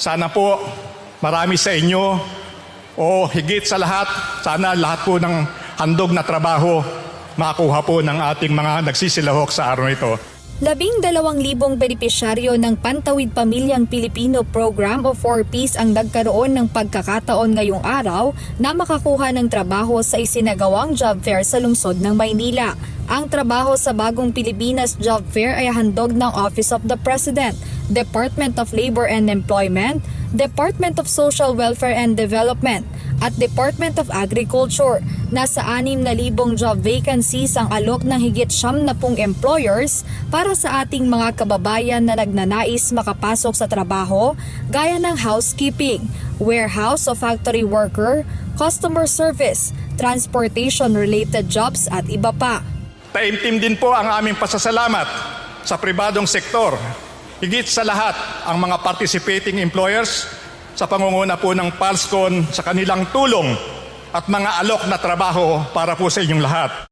Sana po marami sa inyo o higit sa lahat, sana lahat po ng handog na trabaho makakuha po ng ating mga nagsisilahok sa araw ito. 12,000 benepisyaryo ng Pantawid Pamilyang Pilipino Program o 4Ps ang nagkaroon ng pagkakataon ngayong araw na makakuha ng trabaho sa isinagawang job fair sa lungsod ng Maynila. Ang trabaho sa Bagong Pilipinas Job Fair ay handog ng Office of the President, Department of Labor and Employment, Department of Social Welfare and Development, at Department of Agriculture. Nasa 6,000 job vacancies ang alok ng higit 70 employers para sa ating mga kababayan na nagnanais makapasok sa trabaho gaya ng housekeeping, warehouse o factory worker, customer service, transportation-related jobs at iba pa. Taimtim din po ang aming pasasalamat sa pribadong sektor. Higit sa lahat ang mga participating employers sa pangunguna po ng PALSCON sa kanilang tulong at mga alok na trabaho para po sa inyong lahat.